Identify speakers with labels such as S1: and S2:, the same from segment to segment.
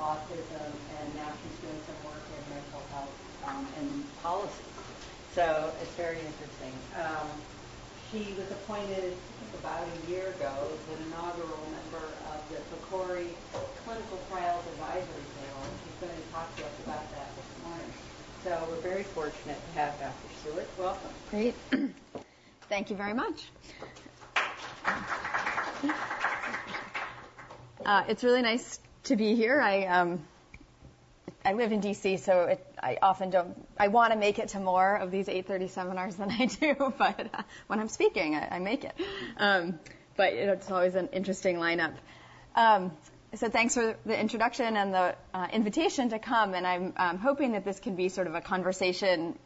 S1: autism, and now she's doing some work in mental health and policy. So it's very interesting. She was appointed, I think, about a year ago as an inaugural member of the PCORI Clinical Trials Advisory Panel. She's going to talk to us about that this morning. So we're very fortunate to have Dr. Stuart. Welcome.
S2: Great. Thank you very much. It's really nice to be here. I live in D.C., so I often I want to make it to more of these 8:30 seminars than I do, but when I'm speaking, I make it. But it's always an interesting lineup. So thanks for the introduction and the invitation to come, and I'm hoping that this can be sort of a conversation.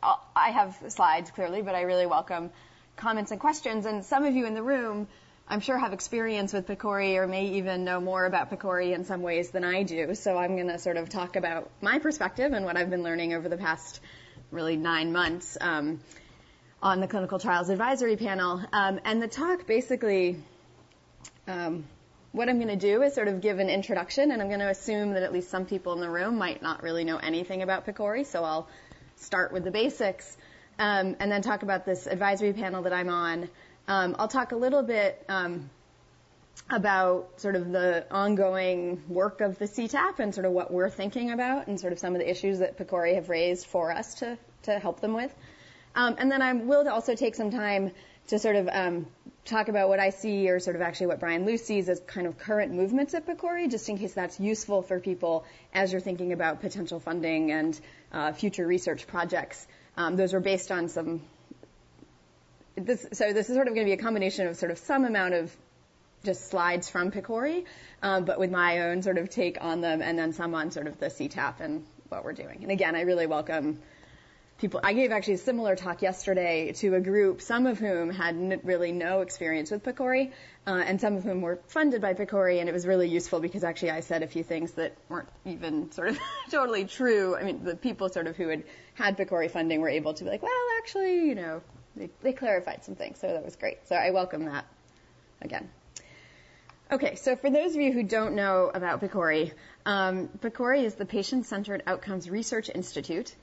S2: I have slides, clearly, but I really welcome comments and questions. And some of you in the room, I'm sure, have experience with PCORI or may even know more about PCORI in some ways than I do. So I'm going to sort of talk about my perspective and what I've been learning over the past really 9 months on the Clinical Trials Advisory Panel. And the talk basically, what I'm going to do is sort of give an introduction, and I'm going to assume that at least some people in the room might not really know anything about PCORI, so I'll start with the basics and then talk about this advisory panel that I'm on. I'll talk a little bit about sort of the ongoing work of the CTAP and sort of what we're thinking about and sort of some of the issues that PCORI have raised for us to help them with. And then I will also take some time to sort of talk about what I see, or sort of actually what Brian Luce sees as kind of current movements at PCORI, just in case that's useful for people as you're thinking about potential funding and future research projects. Those were based on so this is sort of going to be a combination of sort of some amount of just slides from PCORI, but with my own sort of take on them, and then some on sort of the CTAP and what we're doing. And again, I really welcome people. I gave actually a similar talk yesterday to a group, some of whom had really no experience with PCORI, and some of whom were funded by PCORI, and it was really useful because actually I said a few things that weren't even sort of totally true. I mean, the people sort of who had PCORI funding were able to be like, well, actually, they clarified some things, so that was great. So I welcome that again. Okay, so for those of you who don't know about PCORI, PCORI is the Patient-Centered Outcomes Research Institute.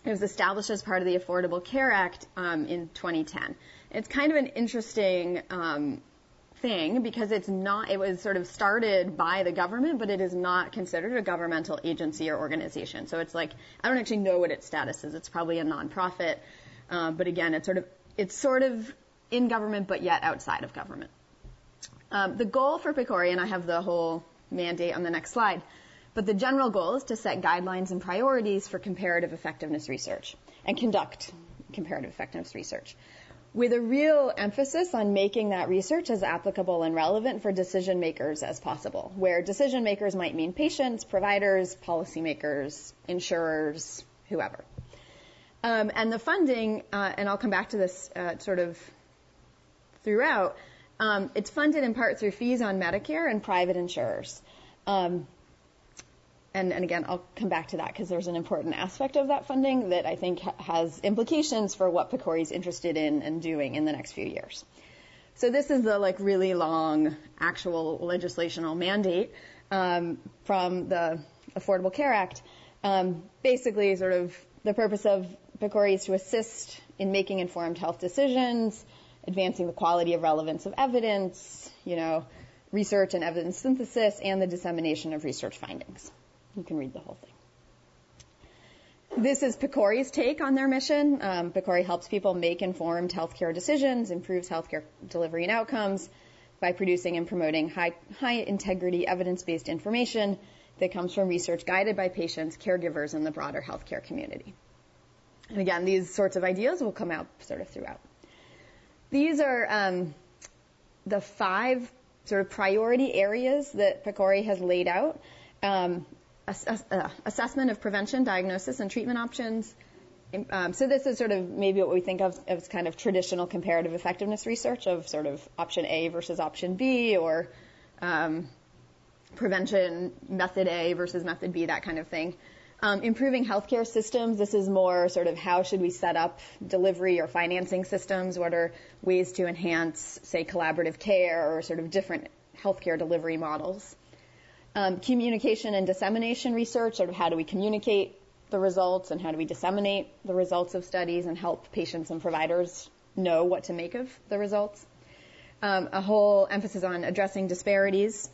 S2: It was established as part of the Affordable Care Act in 2010. It's kind of an interesting thing because it was sort of started by the government, but it is not considered a governmental agency or organization. So it's like, I don't actually know what its status is. It's probably a nonprofit. But again, it's sort of in government, but yet outside of government. The goal for PCORI, and I have the whole mandate on the next slide, but the general goal is to set guidelines and priorities for comparative effectiveness research and conduct comparative effectiveness research, with a real emphasis on making that research as applicable and relevant for decision makers as possible, where decision makers might mean patients, providers, policymakers, insurers, whoever. And the funding, and I'll come back to this sort of throughout, it's funded in part through fees on Medicare and private insurers. And again, I'll come back to that because there's an important aspect of that funding that I think has implications for what PCORI is interested in and doing in the next few years. So this is the really long actual legislational mandate from the Affordable Care Act. Basically, sort of the purpose of PCORI is to assist in making informed health decisions, advancing the quality of relevance of evidence, research and evidence synthesis, and the dissemination of research findings. You can read the whole thing. This is PCORI's take on their mission. PCORI helps people make informed healthcare decisions, improves healthcare delivery and outcomes by producing and promoting high integrity evidence-based information that comes from research guided by patients, caregivers, and the broader healthcare community. And again, these sorts of ideas will come out sort of throughout. These are the 5 sort of priority areas that PCORI has laid out. Assessment of prevention, diagnosis, and treatment options. So this is sort of maybe what we think of as kind of traditional comparative effectiveness research of sort of option A versus option B, or prevention method A versus method B, that kind of thing. Improving healthcare systems. This is more sort of how should we set up delivery or financing systems? What are ways to enhance, say, collaborative care or sort of different healthcare delivery models? Communication and dissemination research, sort of how do we communicate the results and how do we disseminate the results of studies and help patients and providers know what to make of the results. A whole emphasis on addressing disparities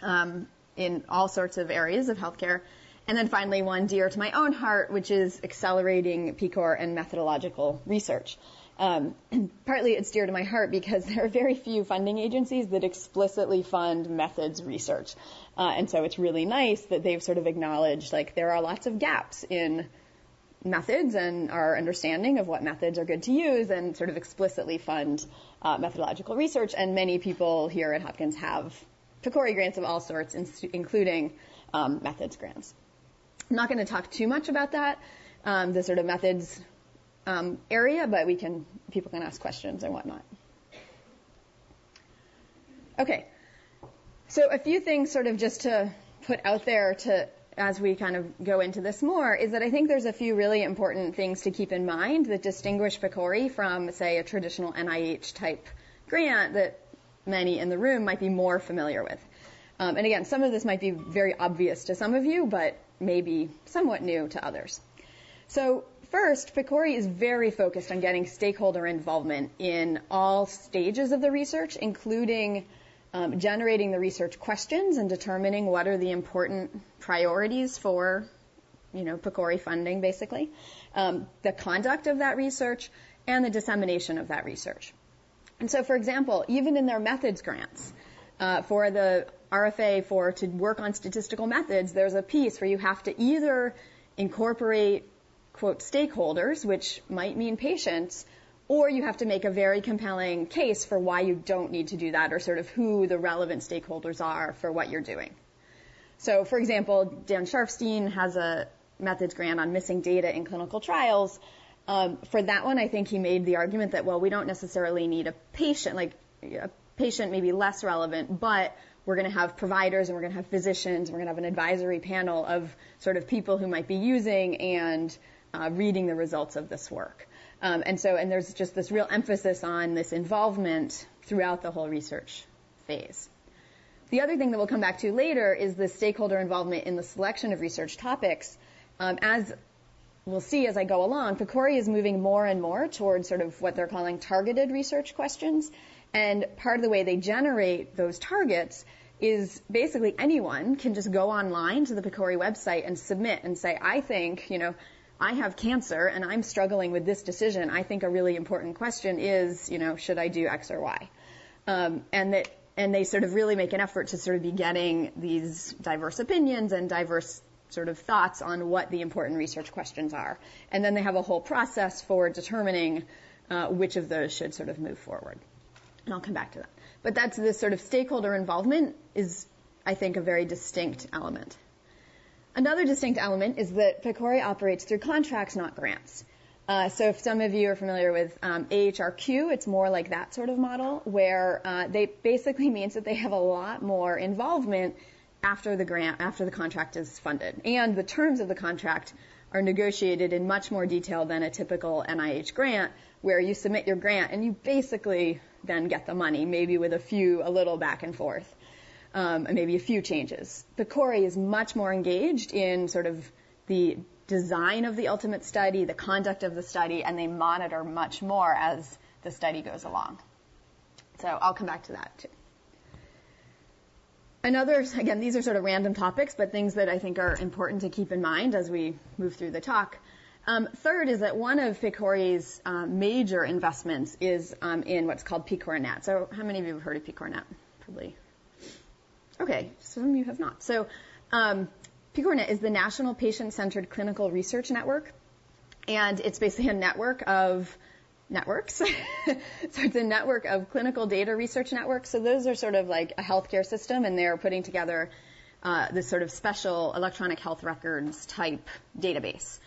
S2: in all sorts of areas of healthcare. And then finally, one dear to my own heart, which is accelerating PCOR and methodological research. Partly it's dear to my heart because there are very few funding agencies that explicitly fund methods research. And so it's really nice that they've sort of acknowledged, like, there are lots of gaps in methods and our understanding of what methods are good to use and sort of explicitly fund methodological research. And many people here at Hopkins have PCORI grants of all sorts, including methods grants. I'm not going to talk too much about that, the sort of methods area, but people can ask questions and whatnot. Okay, so a few things sort of just to put out there as we kind of go into this more is that I think there's a few really important things to keep in mind that distinguish PCORI from, say, a traditional NIH type grant that many in the room might be more familiar with. And again, some of this might be very obvious to some of you, but maybe somewhat new to others. So first, PCORI is very focused on getting stakeholder involvement in all stages of the research, including generating the research questions and determining what are the important priorities for, PCORI funding, basically, the conduct of that research, and the dissemination of that research. And so, for example, even in their methods grants, for the RFA to work on statistical methods, there's a piece where you have to either incorporate, quote, stakeholders, which might mean patients, or you have to make a very compelling case for why you don't need to do that, or sort of who the relevant stakeholders are for what you're doing. So, for example, Dan Sharfstein has a methods grant on missing data in clinical trials. For that one, I think he made the argument that, well, we don't necessarily need a patient, like a patient may be less relevant, but we're going to have providers and we're going to have physicians, we're going to have an advisory panel of sort of people who might be using and reading the results of this work. And there's just this real emphasis on this involvement throughout the whole research phase. The other thing that we'll come back to later is the stakeholder involvement in the selection of research topics. As we'll see as I go along, PCORI is moving more and more towards sort of what they're calling targeted research questions. And part of the way they generate those targets is basically anyone can just go online to the PCORI website and submit and say, I think, I have cancer and I'm struggling with this decision. I think a really important question is, should I do X or Y? And they sort of really make an effort to sort of be getting these diverse opinions and diverse sort of thoughts on what the important research questions are. And then they have a whole process for determining which of those should sort of move forward. And I'll come back to that. But that's this sort of stakeholder involvement is, I think, a very distinct element. Another distinct element is that PCORI operates through contracts, not grants. So if some of you are familiar with AHRQ, it's more like that sort of model, where they basically means that they have a lot more involvement after the contract is funded. And the terms of the contract are negotiated in much more detail than a typical NIH grant, where you submit your grant and you basically then get the money, maybe with a little back and forth, and maybe a few changes. PCORI is much more engaged in sort of the design of the ultimate study, the conduct of the study, and they monitor much more as the study goes along. So I'll come back to that too. Again, these are sort of random topics, but things that I think are important to keep in mind as we move through the talk. Third is that one of PCORI's major investments is in what's called PCORNet. So how many of you have heard of PCORNet? Probably. Okay, some of you have not. So PCORNet is the National Patient-Centered Clinical Research Network, and it's basically a network of networks. So it's a network of clinical data research networks. So those are sort of like a healthcare system, and they're putting together this sort of special electronic health records type database.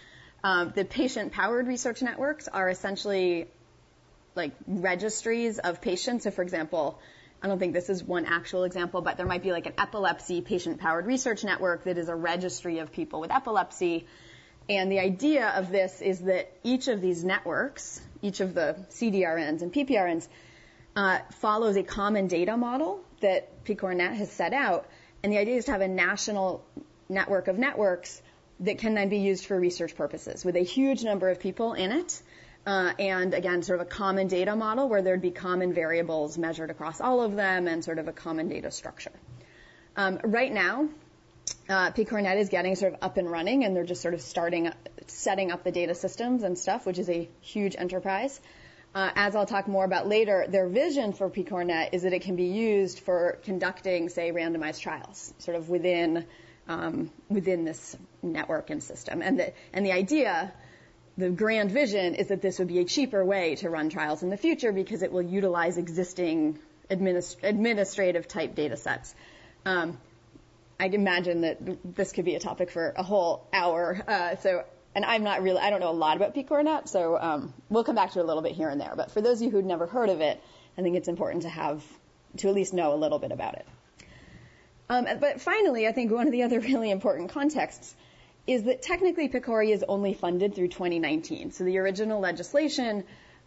S2: The patient-powered research networks are essentially like registries of patients. So, for example, I don't think this is one actual example, but there might be like an epilepsy patient-powered research network that is a registry of people with epilepsy. And the idea of this is that each of these networks, each of the CDRNs and PPRNs, follows a common data model that PCORNet has set out. And the idea is to have a national network of networks that can then be used for research purposes with a huge number of people in it. And again, sort of a common data model where there'd be common variables measured across all of them and sort of a common data structure. Right now, PCORI is getting sort of up and running, and they're just sort of setting up the data systems and stuff, which is a huge enterprise. As I'll talk more about later, their vision for PCORI is that it can be used for conducting, say, randomized trials, sort of within this network and system. And the idea, the grand vision, is that this would be a cheaper way to run trials in the future because it will utilize existing administrative type data sets. I imagine that this could be a topic for a whole hour. And I don't know a lot about PCORI, so we'll come back to it a little bit here and there. But for those of you who'd never heard of it, I think it's important to at least know a little bit about it. But finally, I think one of the other really important contexts is that technically PCORI is only funded through 2019. So the original legislation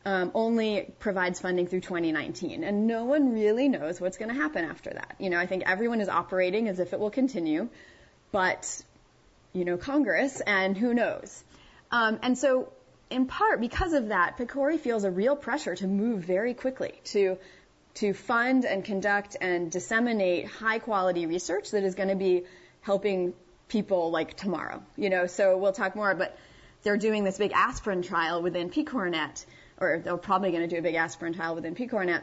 S2: only provides funding through 2019, and no one really knows what's going to happen after that. I think everyone is operating as if it will continue, but Congress, and who knows. And so, in part because of that, PCORI feels a real pressure to move very quickly to fund and conduct and disseminate high-quality research that is going to be helping people like tomorrow. So we'll talk more, but they're doing this big aspirin trial within PCORI, or they're probably going to do a big aspirin trial within PCORI.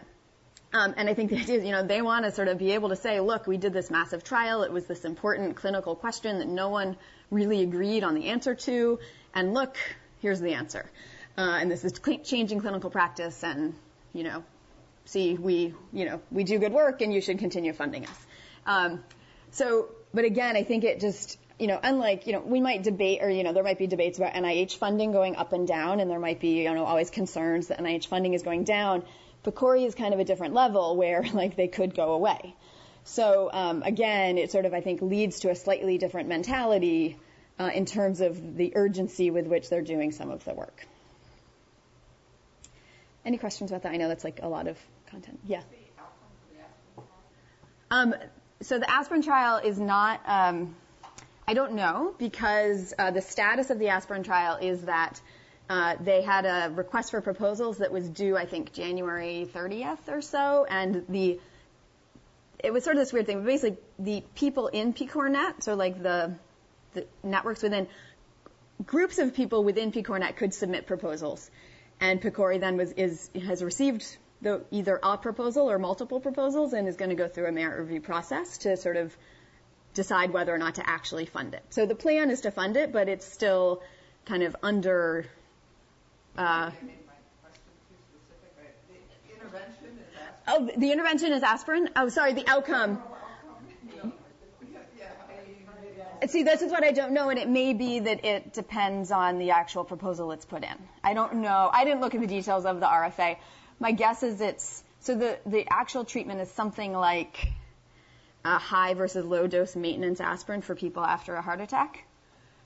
S2: And I think the idea is, they want to sort of be able to say, look, we did this massive trial. It was this important clinical question that no one really agreed on the answer to. And look, here's the answer. And this is changing clinical practice. And, see, we do good work and you should continue funding us. But again, I think it just, unlike, we might debate, or, there might be debates about NIH funding going up and down, and there might be, always concerns that NIH funding is going down. PCORI is kind of a different level where, they could go away. So, again, it sort of, I think, leads to a slightly different mentality in terms of the urgency with which they're doing some of the work. Any questions about that? I know that's, a lot of content. Yeah. So the aspirin trial is not, I don't know, because the status of the aspirin trial is that they had a request for proposals that was due, I think, January 30th or so, and it was sort of this weird thing. But basically, the people in PCORI, so the networks within, groups of people within PCORI could submit proposals, and PCORI then has received either a proposal or multiple proposals and is going to go through a merit review process to sort of decide whether or not to actually fund it. So the plan is to fund it, but it's still kind of under. I made my question too specific. The intervention is aspirin. Oh, the intervention is aspirin? Oh, sorry, the outcome. See, this is what I don't know, and it may be that it depends on the actual proposal that's put in. I don't know. I didn't look at the details of the RFA. My guess is the actual treatment is something like a high versus low dose maintenance aspirin for people after a heart attack.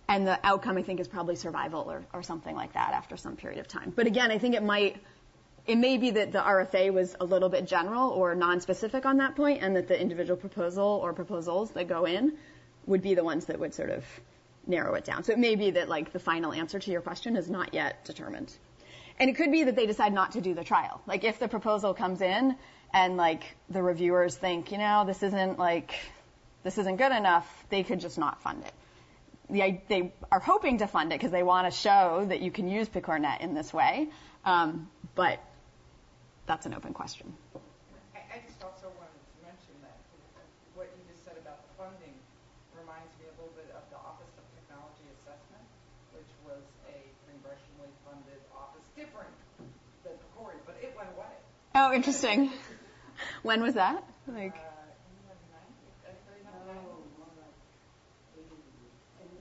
S2: And the outcome, I think, is probably survival or something like that after some period of time. But again, I think it may be that the RFA was a little bit general or non-specific on that point, and that the individual proposal or proposals that go in would be the ones that would sort of narrow it down. So it may be that the final answer to your question is not yet determined. And it could be that they decide not to do the trial. If the proposal comes in and the reviewers think, this isn't good enough, they could just not fund it. They are hoping to fund it because they want to show that you can use PCORI in this way, but that's an open question.
S3: I just also wanted to mention that what you just said about the funding reminds me a little bit of the Office of Technology Assessment, which was a congressionally funded office, different than PCORI, but it went away.
S2: Oh, interesting. When was that?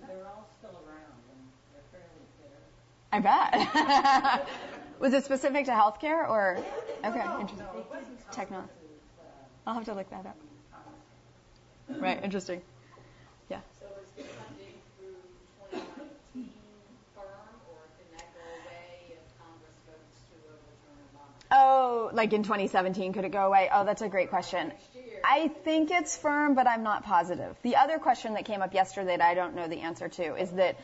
S1: They're all still around, and they're fairly fair.
S2: I bet. Was it specific to healthcare or? Okay, interesting. Technology. I'll have to look that up. Right, interesting. Yeah.
S4: So is the funding through 2019 firm, or can that go away if Congress votes to overturn
S2: Oh, like in 2017, could it go away? Oh, that's a great question. I think it's firm, but I'm not positive. The other question that came up yesterday that I don't know the answer to is that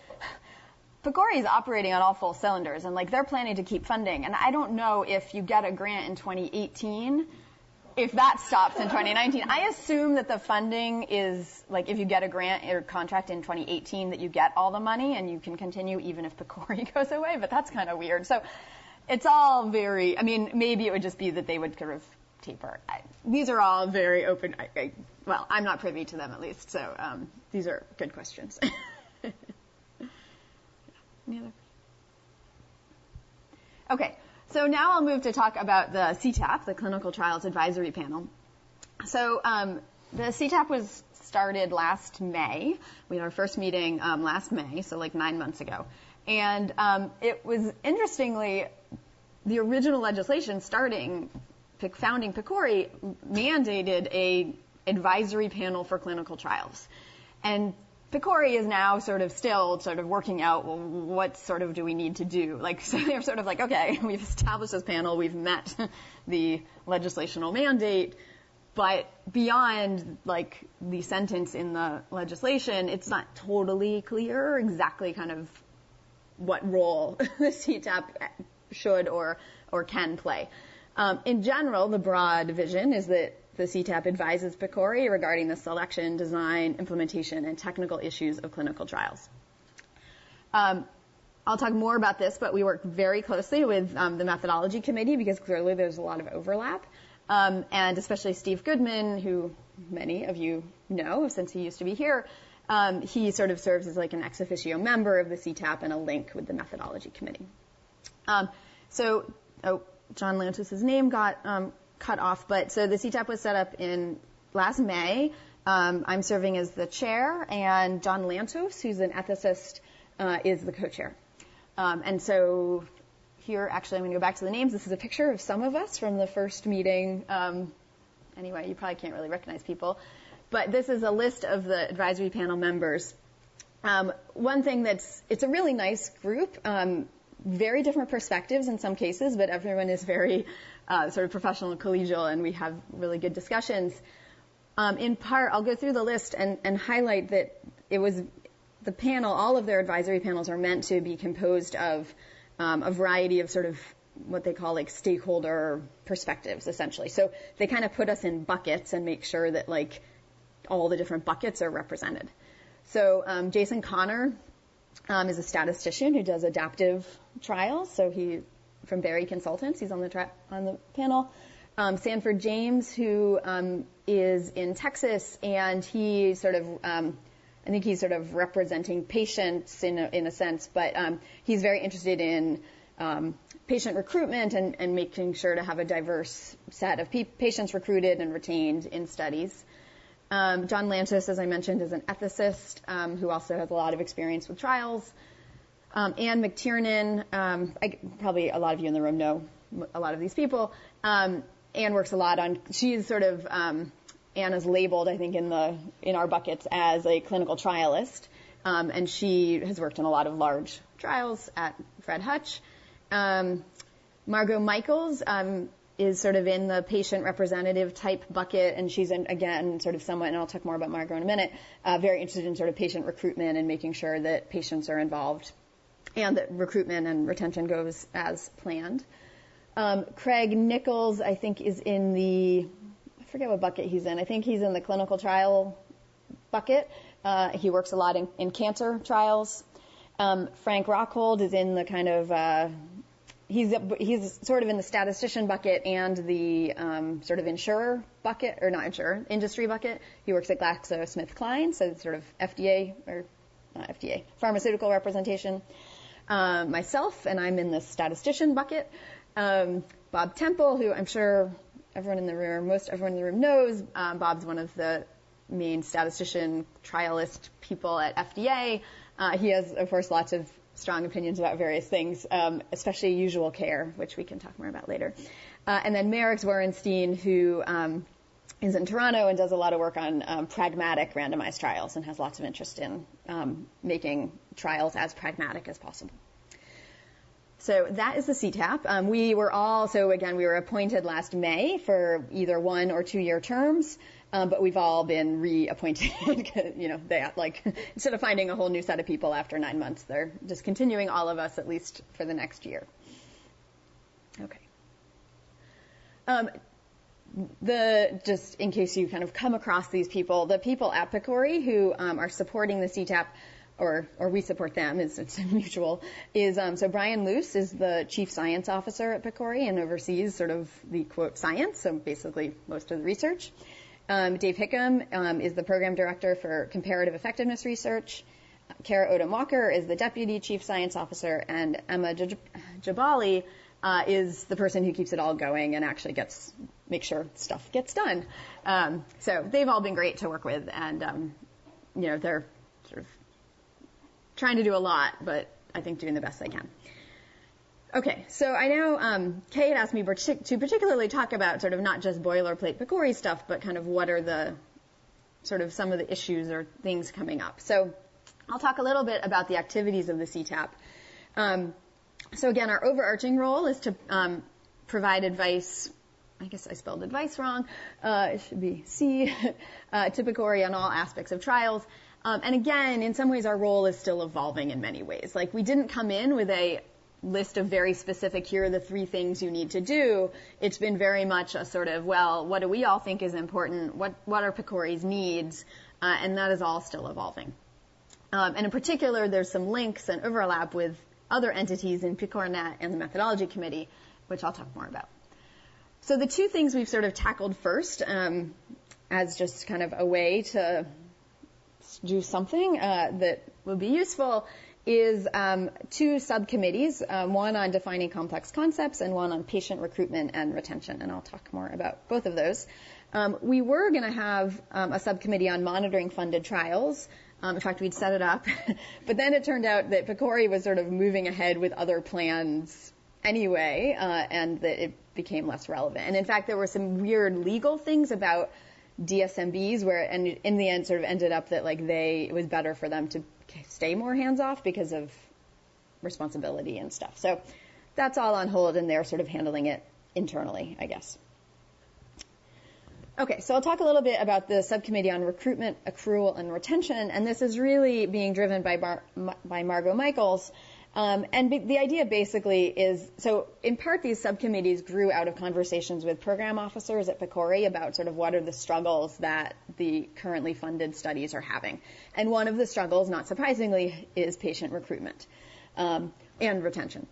S2: PCORI is operating on all full cylinders, and like they're planning to keep funding. And I don't know if you get a grant in 2018, if that stops in 2019. I assume that the funding is like if you get a grant or contract in 2018 that you get all the money and you can continue even if PCORI goes away, but that's kind of weird. So it's all very, I mean, maybe it would just be that they would kind of taper. These are all very open. Well, I'm not privy to them at least, so these are good questions. Any other? Okay, so now I'll move to talk about the CTAP, the Clinical Trials Advisory Panel. So the CTAP was started last May. We had our first meeting last May, so like 9 months ago. And it was, interestingly, the original legislation founding PCORI mandated a advisory panel for clinical trials. And PCORI is now still working out, well, what do we need to do? Like, so they're sort of like, okay, we've established this panel, we've met the legislational mandate, but beyond like the sentence in the legislation, it's not totally clear exactly kind of what role the CTAP should or can play. In general, the broad vision is that the CTAP advises PCORI regarding the selection, design, implementation, and technical issues of clinical trials. I'll talk more about this, but we work very closely with the methodology committee because clearly there's a lot of overlap. And especially Steve Goodman, who many of you know since he used to be here, he sort of serves as like an ex officio member of the CTAP and a link with the methodology committee. John Lantos' name got cut off, but so the CTAP was set up in last May. I'm serving as the chair, and John Lantos, who's an ethicist, is the co-chair. And so here, actually, I'm going to go back to the names. This is a picture of some of us from the first meeting. Anyway, you probably can't really recognize people. But this is a list of the advisory panel members. One thing it's a really nice group, very different perspectives in some cases, but everyone is very sort of professional and collegial, and we have really good discussions. In part, I'll go through the list and highlight that it was the panel, all of their advisory panels are meant to be composed of a variety of sort of what they call like stakeholder perspectives, essentially. So they kind of put us in buckets and make sure that like all the different buckets are represented. So Jason Connor is a statistician who does adaptive trials. So he from Berry Consultants, he's on the panel. Sanford James, who is in Texas, and he sort of I think he's sort of representing patients in a sense, but he's very interested in patient recruitment and making sure to have a diverse set of patients recruited and retained in studies. John Lantos, as I mentioned, is an ethicist who also has a lot of experience with trials. Anne McTiernan, probably a lot of you in the room know a lot of these people. Anne works a lot on, she's sort of, Anne is labeled, I think, in our buckets as a clinical trialist. And she has worked on a lot of large trials at Fred Hutch. Margot Michaels is sort of in the patient representative type bucket, and she's, again, sort of somewhat, and I'll talk more about Margot in a minute, very interested in sort of patient recruitment and making sure that patients are involved and that recruitment and retention goes as planned. Craig Nichols, I think, is in I forget what bucket he's in. I think he's in the clinical trial bucket. He works a lot in cancer trials. Frank Rockhold is in the kind of, he's sort of in the statistician bucket and the sort of insurer bucket, or not insurer, industry bucket. He works at GlaxoSmithKline, so it's sort of FDA, or not FDA, pharmaceutical representation. Myself, and I'm in the statistician bucket. Bob Temple, who I'm sure most everyone in the room knows. Bob's one of the main statistician trialist people at FDA. He has, of course, lots of strong opinions about various things, especially usual care, which we can talk more about later. And then Merrick Zworenstein, who is in Toronto and does a lot of work on pragmatic randomized trials and has lots of interest in making trials as pragmatic as possible. So that is the CTAP. We were appointed last May for either 1 or 2 year terms, but we've all been reappointed. Instead of finding a whole new set of people after 9 months, they're just continuing all of us at least for the next year. Okay. Just in case you kind of come across these people, the people at PCORI who are supporting the CTAP, or we support them, it's mutual, so Brian Luce is the Chief Science Officer at PCORI and oversees sort of the, quote, science, so basically most of the research. Dave Hickam is the Program Director for Comparative Effectiveness Research. Kara Odom-Walker is the Deputy Chief Science Officer, and Emma Jabali is the person who keeps it all going and actually makes sure stuff gets done. So they've all been great to work with, and they're sort of trying to do a lot, but I think doing the best they can. Okay, so I know Kay had asked me to particularly talk about sort of not just boilerplate PCORI stuff, but kind of what are the sort of some of the issues or things coming up. So I'll talk a little bit about the activities of the CTAP. So again, our overarching role is to provide advice. I guess I spelled advice wrong. It should be C, to PCORI on all aspects of trials. And again, in some ways, our role is still evolving in many ways. Like, we didn't come in with a list of very specific, here are the 3 things you need to do. It's been very much a sort of, well, what do we all think is important? What are PCORI's needs? And that is all still evolving. And in particular, there's some links and overlap with other entities in PCORNet and the Methodology Committee, which I'll talk more about. So the 2 things we've sort of tackled first, as just kind of a way to do something that would be useful, is 2 subcommittees, one on defining complex concepts and one on patient recruitment and retention, and I'll talk more about both of those. We were going to have a subcommittee on monitoring funded trials. In fact, we'd set it up, but then it turned out that PCORI was sort of moving ahead with other plans anyway, and that it became less relevant. And in fact, there were some weird legal things about DSMBs and in the end sort of ended up that it was better for them to stay more hands-off because of responsibility and stuff. So that's all on hold, and they're sort of handling it internally, I guess. Okay, so I'll talk a little bit about the subcommittee on recruitment, accrual, and retention, and this is really being driven by Margot Michaels. And the idea basically is, so in part these subcommittees grew out of conversations with program officers at PCORI about sort of what are the struggles that the currently funded studies are having. And one of the struggles, not surprisingly, is patient recruitment and retention.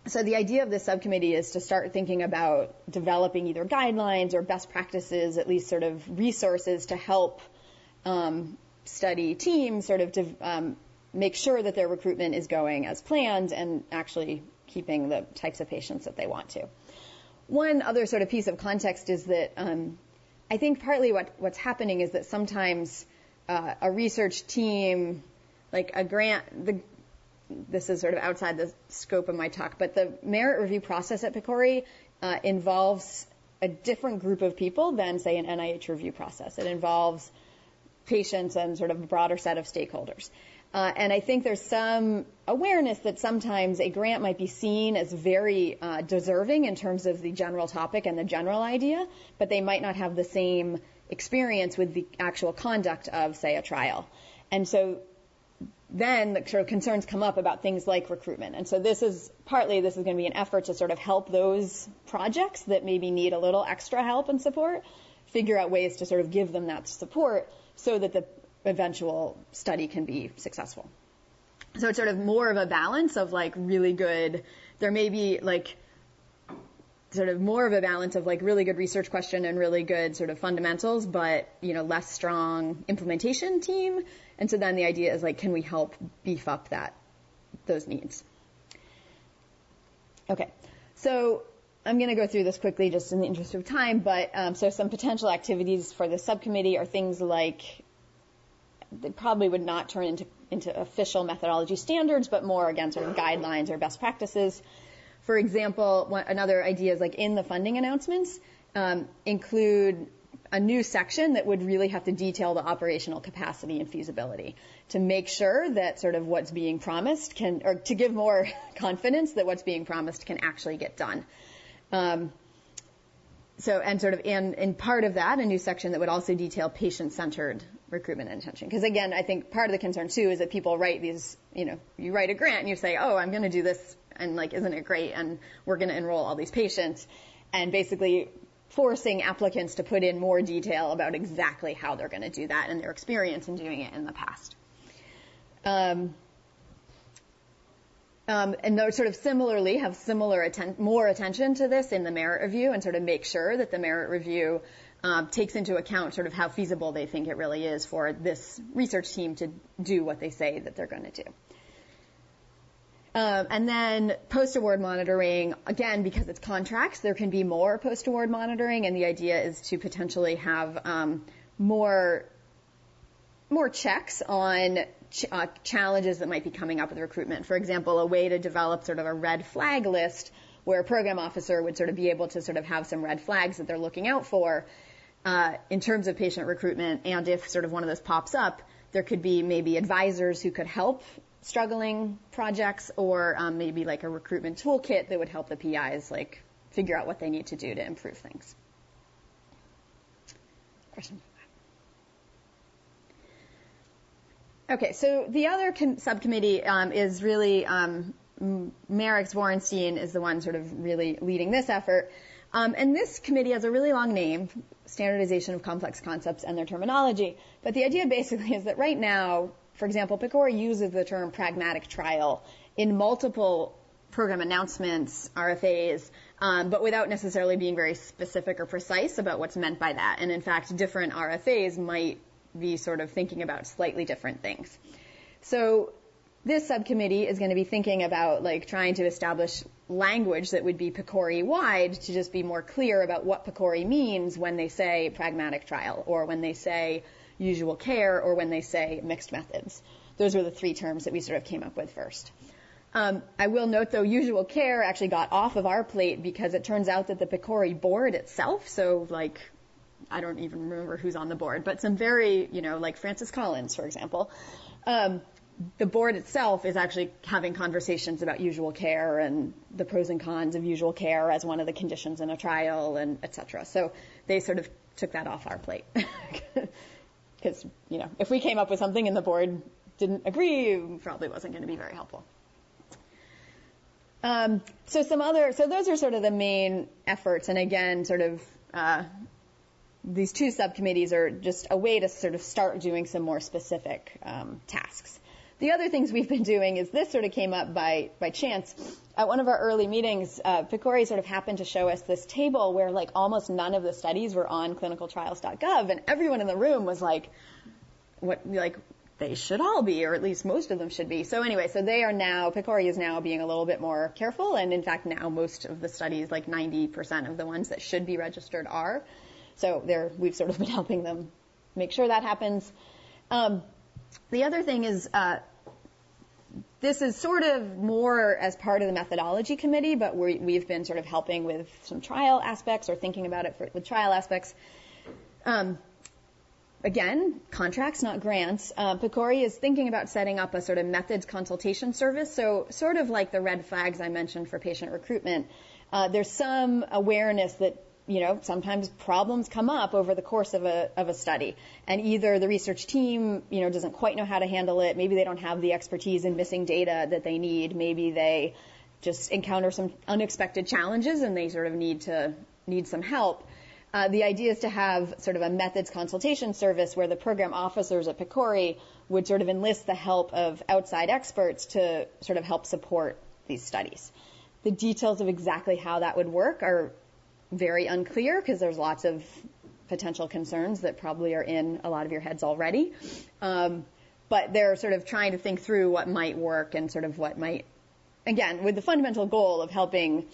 S2: So the idea of this subcommittee is to start thinking about developing either guidelines or best practices, at least sort of resources to help study teams sort of to make sure that their recruitment is going as planned and actually keeping the types of patients that they want to. One other sort of piece of context is that I think partly what's happening is that sometimes a research team, like a grant, this is sort of outside the scope of my talk, but the merit review process at PCORI involves a different group of people than, say, an NIH review process. It involves patients and sort of a broader set of stakeholders. And I think there's some awareness that sometimes a grant might be seen as very deserving in terms of the general topic and the general idea, but they might not have the same experience with the actual conduct of, say, a trial. And so then the sort of concerns come up about things like recruitment. And so this is going to be an effort to sort of help those projects that maybe need a little extra help and support, figure out ways to sort of give them that support so that the eventual study can be successful. So it's sort of more of a balance of really good, there may be sort of more of a balance of really good research question and really good sort of fundamentals, but less strong implementation team. And so then the idea is can we help beef up those needs? Okay, so I'm going to go through this quickly just in the interest of time, but so some potential activities for the subcommittee are things like they probably would not turn into official methodology standards, but more, again, sort of guidelines or best practices. For example, another idea is in the funding announcements, include a new section that would really have to detail the operational capacity and feasibility to make sure that sort of what's being promised or to give more confidence that what's being promised can actually get done. And part of that, a new section that would also detail patient-centered recruitment and attention. Because again, I think part of the concern too is that people write these, you write a grant and you say, oh, I'm going to do this, and like, isn't it great? And we're going to enroll all these patients, and basically forcing applicants to put in more detail about exactly how they're going to do that and their experience in doing it in the past. And those sort of similarly have more attention to this in the merit review, and sort of make sure that the merit review takes into account sort of how feasible they think it really is for this research team to do what they say that they're going to do. And then post-award monitoring, again, because it's contracts, there can be more post-award monitoring, and the idea is to potentially have more checks on challenges that might be coming up with recruitment. For example, a way to develop sort of a red flag list where a program officer would sort of be able to sort of have some red flags that they're looking out for in terms of patient recruitment. And if sort of one of those pops up, there could be maybe advisors who could help struggling projects, or maybe like a recruitment toolkit that would help the PIs like figure out what they need to do to improve things. Question? Okay, so the other subcommittee is really, Merrick Zworenstein is the one sort of really leading this effort. And this committee has a really long name, Standardization of Complex Concepts and Their Terminology. But the idea basically is that right now, for example, PCORI uses the term pragmatic trial in multiple program announcements, RFAs, but without necessarily being very specific or precise about what's meant by that. And in fact, different RFAs might be sort of thinking about slightly different things. So this subcommittee is going to be thinking about like trying to establish language that would be PCORI-wide to just be more clear about what PCORI means when they say pragmatic trial, or when they say usual care, or when they say mixed methods. Those were the three terms that we sort of came up with first. I will note, though, usual care actually got off of our plate because it turns out that the PCORI board itself, so like, I don't even remember who's on the board, but some very, like Francis Collins, for example, the board itself is actually having conversations about usual care and the pros and cons of usual care as one of the conditions in a trial, and et cetera. So they sort of took that off our plate. Because, if we came up with something and the board didn't agree, it probably wasn't going to be very helpful. So those are sort of the main efforts. And again, sort of, these two subcommittees are just a way to sort of start doing some more specific tasks. The other things we've been doing is this sort of came up by chance. At one of our early meetings, PCORI sort of happened to show us this table where like almost none of the studies were on clinicaltrials.gov, and everyone in the room was like, they should all be, or at least most of them should be. So anyway, PCORI is now being a little bit more careful, and in fact now most of the studies, like 90% of the ones that should be registered are. So we've sort of been helping them make sure that happens. The other thing is, this is sort of more as part of the methodology committee, but we've been sort of helping with some trial aspects, or thinking about it with trial aspects. Again, contracts, not grants. PCORI is thinking about setting up a sort of methods consultation service. So sort of like the red flags I mentioned for patient recruitment, there's some awareness that sometimes problems come up over the course of a study, and either the research team, doesn't quite know how to handle it. Maybe they don't have the expertise in missing data that they need. Maybe they just encounter some unexpected challenges and they sort of need some help. The idea is to have sort of a methods consultation service where the program officers at PCORI would sort of enlist the help of outside experts to sort of help support these studies. The details of exactly how that would work are very unclear because there's lots of potential concerns that probably are in a lot of your heads already. But they're sort of trying to think through what might work and sort of what might, again, with the fundamental goal of helping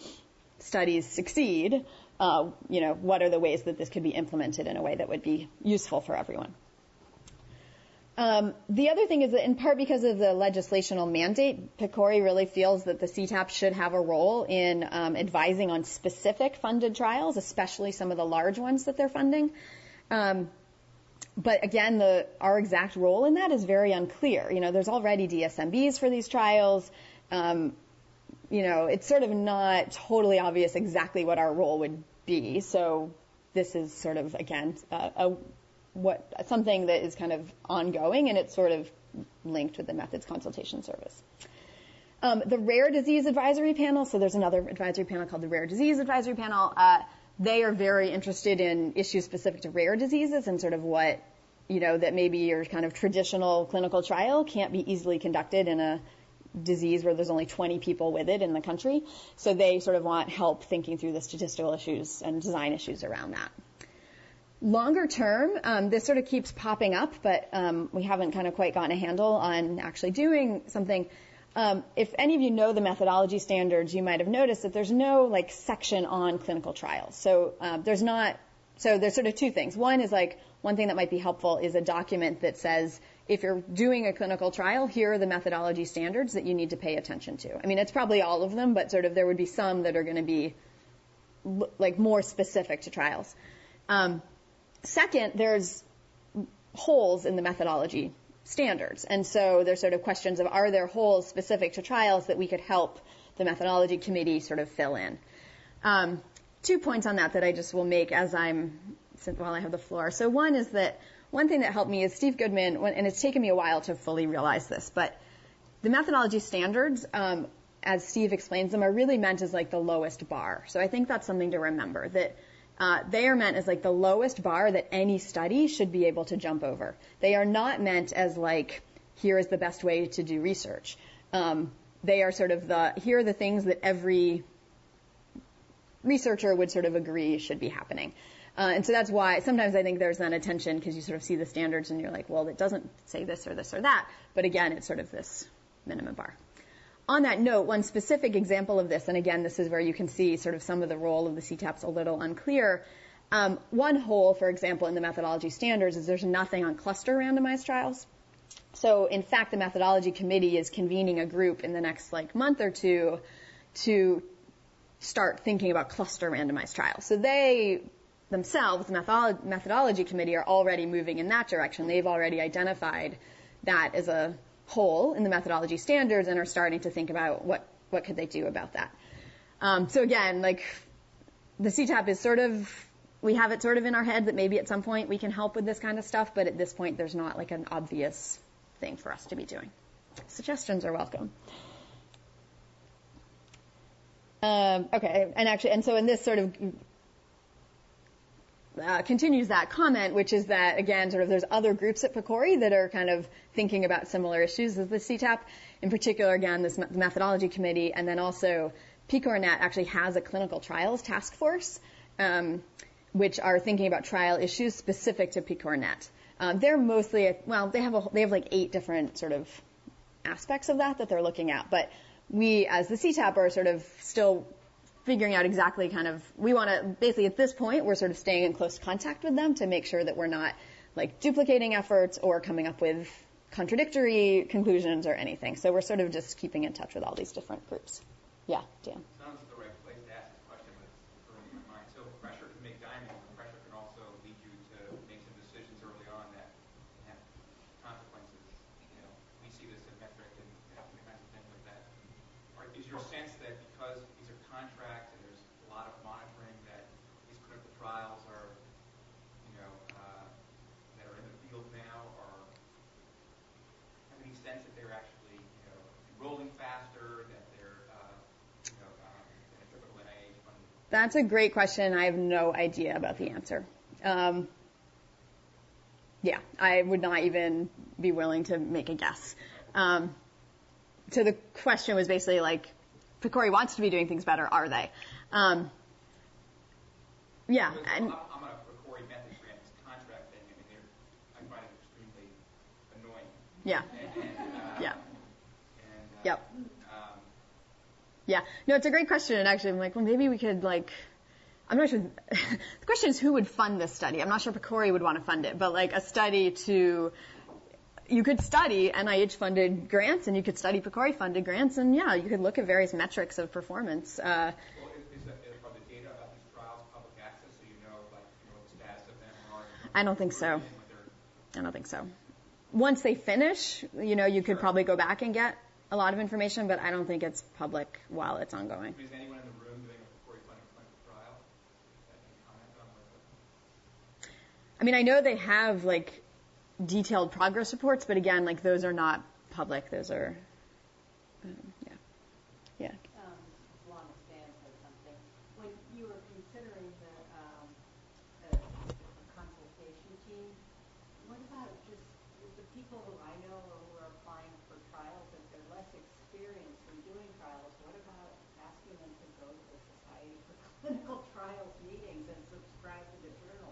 S2: studies succeed, what are the ways that this could be implemented in a way that would be useful for everyone. The other thing is that in part because of the legislational mandate, PCORI really feels that the CTAP should have a role in advising on specific funded trials, especially some of the large ones that they're funding. But again, our exact role in that is very unclear. There's already DSMBs for these trials. It's sort of not totally obvious exactly what our role would be. So this is sort of, again, something that is kind of ongoing, and it's sort of linked with the methods consultation service. The Rare Disease Advisory Panel, so there's another advisory panel called the Rare Disease Advisory Panel. They are very interested in issues specific to rare diseases and sort of what, that maybe your kind of traditional clinical trial can't be easily conducted in a disease where there's only 20 people with it in the country. So they sort of want help thinking through the statistical issues and design issues around that. Longer term, this sort of keeps popping up, but we haven't kind of quite gotten a handle on actually doing something. If any of you know the methodology standards, you might have noticed that there's no section on clinical trials. So there's sort of two things. One is one thing that might be helpful is a document that says, if you're doing a clinical trial, here are the methodology standards that you need to pay attention to. I mean, it's probably all of them, but sort of there would be some that are going to be more specific to trials. Second, there's holes in the methodology standards. And so there's sort of questions of, are there holes specific to trials that we could help the methodology committee sort of fill in? 2 points on that I just will make while I have the floor. So one is that one thing that helped me is Steve Goodman, and it's taken me a while to fully realize this, but the methodology standards, as Steve explains them, are really meant as the lowest bar. So I think that's something to remember, that they are meant as the lowest bar that any study should be able to jump over. They are not meant as here is the best way to do research. They are sort of here are the things that every researcher would sort of agree should be happening. And so that's why sometimes I think there's then a tension because you sort of see the standards and you're like, well, it doesn't say this or this or that. But again, it's sort of this minimum bar. On that note, one specific example of this, and again, this is where you can see sort of some of the role of the CTAPs a little unclear. One hole, for example, in the methodology standards is there's nothing on cluster randomized trials. So in fact, the methodology committee is convening a group in the next month or two to start thinking about cluster randomized trials. So they themselves, the methodology committee, are already moving in that direction. They've already identified that as a hole in the methodology standards and are starting to think about what could they do about that. So again, the CTAP is we have it sort of in our head that maybe at some point we can help with this kind of stuff, but at this point there's not an obvious thing for us to be doing. Suggestions are welcome. Okay, and so in this sort of continues that comment, which is that, again, sort of there's other groups at PCORI that are kind of thinking about similar issues as the CTAP. In particular, again, this methodology committee, and then also PCORI actually has a clinical trials task force, which are thinking about trial issues specific to PCORI. They're mostly, they have 8 different sort of aspects of that they're looking at, but we, as the CTAP, are sort of still figuring out exactly we want to, basically at this point, we're sort of staying in close contact with them to make sure that we're not duplicating efforts or coming up with contradictory conclusions or anything. So we're sort of just keeping in touch with all these different groups. Yeah, Dan.
S5: Sounds like the right place to ask this question, but it's occurring in my mind. So pressure can make diamonds, and pressure can also lead you to make some decisions early on that have consequences. We see this in metric and different kinds of things like that. Is your sense that because these are contracts and there's a lot of monitoring that these clinical trials are, that are in the field now are have any sense that they're actually, enrolling faster, that they're, than a typical NIH funded?
S2: That's a great question. I have no idea about the answer. Yeah, I would not even be willing to make a guess. So the question was basically PCORI wants to be doing things better, are they? Yeah. And
S5: I'm on a PCORI methods grant, this contract thing. I find it extremely annoying.
S2: Yeah. Yeah. Yep.
S5: Um,
S2: Yeah. No, it's a great question. And actually, I'm well, maybe we could I'm not sure. The question is who would fund this study. I'm not sure PCORI would want to fund it, but a study you could study NIH-funded grants, and you could study PCORI-funded grants, and yeah, you could look at various metrics of performance.
S5: Well, are the data about these trials public access, so you know the status of them?
S2: I don't think so. I don't think so. Once they finish, you could probably go back and get a lot of information, but I don't think it's public while it's ongoing.
S5: Is anyone in the room doing a PCORI funded clinical trial? Any comment on what
S2: I mean, I know they have detailed progress reports, but again, those are not public. Those are, yeah.
S1: Lana Stan said something. When you were considering the consultation team, what about just the people who I know who are applying for trials, if they're less experienced in doing trials, what about asking them to go to the Society for Clinical Trials meetings and subscribe to the journal?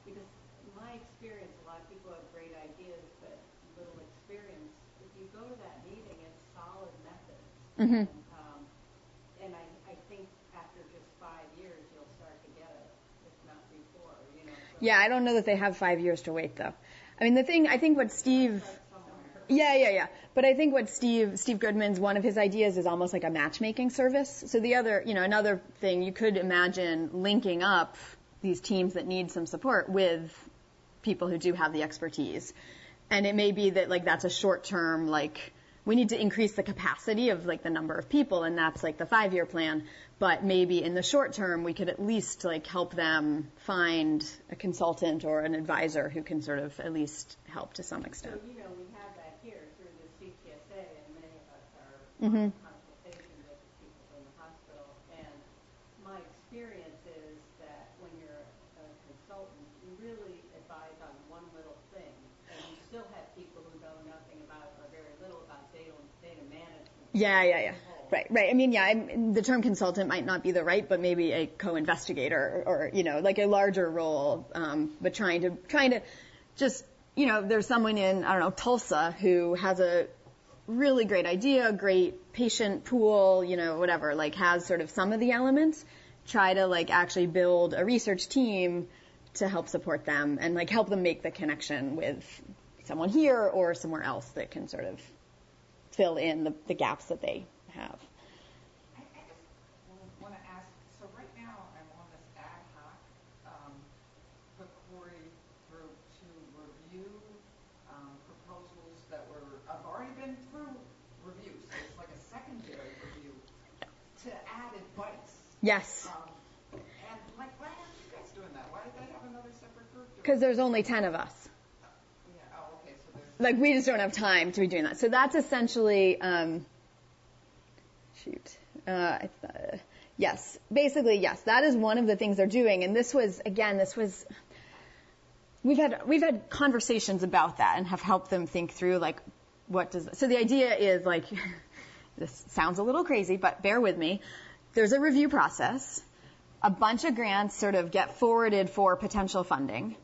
S1: Because in my experience, a lot of people have great ideas but little experience. If you go to that meeting, it's solid methods.
S2: Mm-hmm.
S1: And I think after just 5 years, you'll start to get it, if not before. So
S2: Yeah, I don't know that they have 5 years to wait, though. I mean, I think what Steve... Yeah. But I think what Steve Goodman's, one of his ideas is almost like a matchmaking service. So the other, another thing, you could imagine linking up these teams that need some support with people who do have the expertise. And it may be that, that's a short-term, we need to increase the capacity of, the number of people, and that's, the 5-year plan. But maybe in the short term, we could at least, help them find a consultant or an advisor who can sort of at least help to some extent.
S1: So, we have that here through the CTSA, and many of us are
S2: Mm-hmm.
S1: on consultation with people from the hospital. And my experience is that when you're a consultant, you really advise on one little thing, and you still have people who know nothing about or very little about data management.
S2: Yeah. Right. I mean, the term consultant might not be the right, but maybe a co-investigator or a larger role, but trying to just, there's someone in, I don't know, Tulsa who has a really great idea, great patient pool, whatever, has sort of some of the elements, try to actually build a research team to help support them and help them make the connection with someone here or somewhere else that can sort of fill in the gaps that they have.
S3: I just want to ask, so right now I'm on this ad hoc PCORI group to review proposals that have already been through review, so it's like a secondary review to add advice.
S2: Yes.
S3: And why aren't you guys doing that? Why did they have another separate group doing
S2: Because there's only 10 of us.
S3: Yeah. Oh, okay. So there's.
S2: We just don't have time to be doing that. So that's essentially, yes. Basically, yes. That is one of the things they're doing. And we've had conversations about that and have helped them think through, so the idea is, this sounds a little crazy, but bear with me. There's a review process. A bunch of grants sort of get forwarded for potential funding.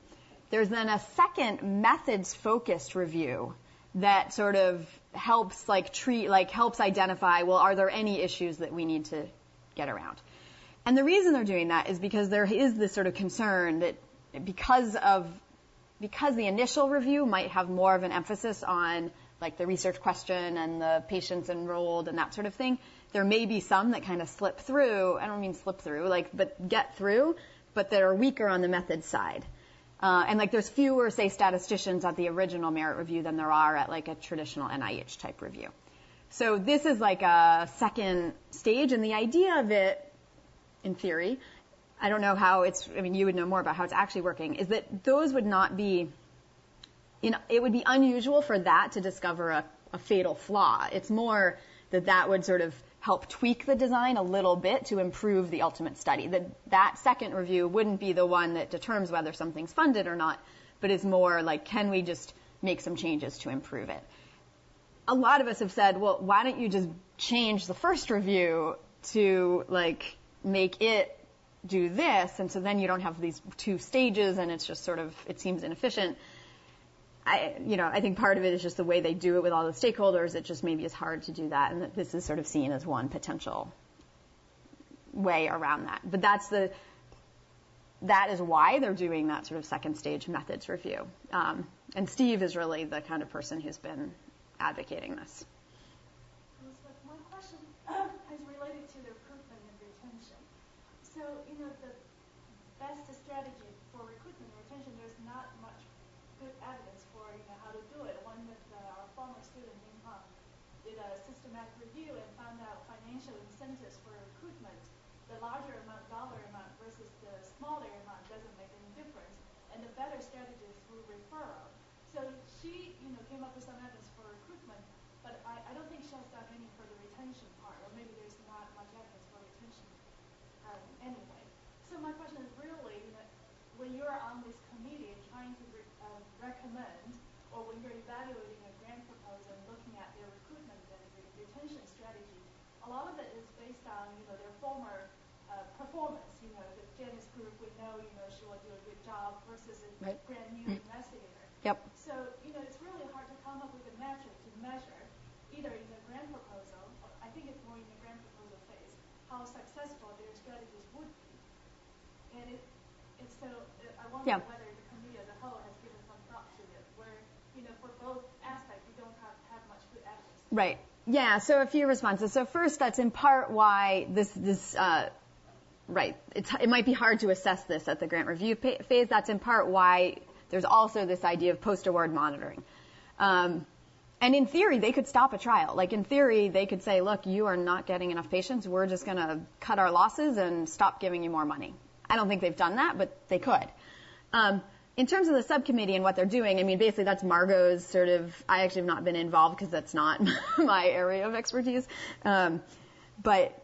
S2: There's then a second methods-focused review that sort of helps helps identify, well, are there any issues that we need to get around? And the reason they're doing that is because there is this sort of concern that because the initial review might have more of an emphasis on the research question and the patients enrolled and that sort of thing, there may be some that kind of slip through. I don't mean slip through, but get through, but that are weaker on the methods side. And there's fewer, say, statisticians at the original merit review than there are at a traditional NIH type review. So this is a second stage, and the idea of it, in theory, I don't know how you would know more about how it's actually working, is that those would not be, it would be unusual for that to discover a fatal flaw. It's more that would sort of help tweak the design a little bit to improve the ultimate study. That second review wouldn't be the one that determines whether something's funded or not, but is more can we just make some changes to improve it? A lot of us have said, well, why don't you just change the first review to make it do this, and so then you don't have these two stages, and it's just sort of, it seems inefficient. I think part of it is just the way they do it with all the stakeholders. It just maybe is hard to do that, and that this is sort of seen as one potential way around that. But that is why they're doing that sort of second stage methods review. And Steve is really the kind of person who's been advocating this.
S4: Elizabeth, one question is related to the recruitment and retention. So, the best strategy for recruitment and retention, there's not good evidence for how to do it. One of our former student in Hong did a systematic review and found out financial incentives for recruitment. The larger amount, dollar amount, versus the smaller amount doesn't make any difference. And the better strategy is through referral. So she, came up with some evidence for recruitment, but I don't think she has done any for the retention part, or maybe there's not much evidence for retention anyway. So my question is really, when you're on this committee trying to recommend, or when you're evaluating a grant proposal and looking at their recruitment and retention strategy, a lot of it is based on, their former performance. The Janice group, we know, she will do a good job versus a brand new investigator.
S2: Yep.
S4: So, it's really hard to come up with a metric to measure, either in the grant proposal, or I think it's more in the grant proposal phase, how successful their strategies would be. And I wonder whether the committee as a whole has given some thought to it, where, for both aspects, we don't have much good evidence.
S2: Right. Yeah, so a few responses. So first, that's in part why it might be hard to assess this at the grant review phase. That's in part why there's also this idea of post-award monitoring. And in theory, they could stop a trial. Like in theory, they could say, look, you are not getting enough patients. We're just going to cut our losses and stop giving you more money. I don't think they've done that, but they could. In terms of the subcommittee and what they're doing, basically that's Margot's sort of, I actually have not been involved because that's not my area of expertise. But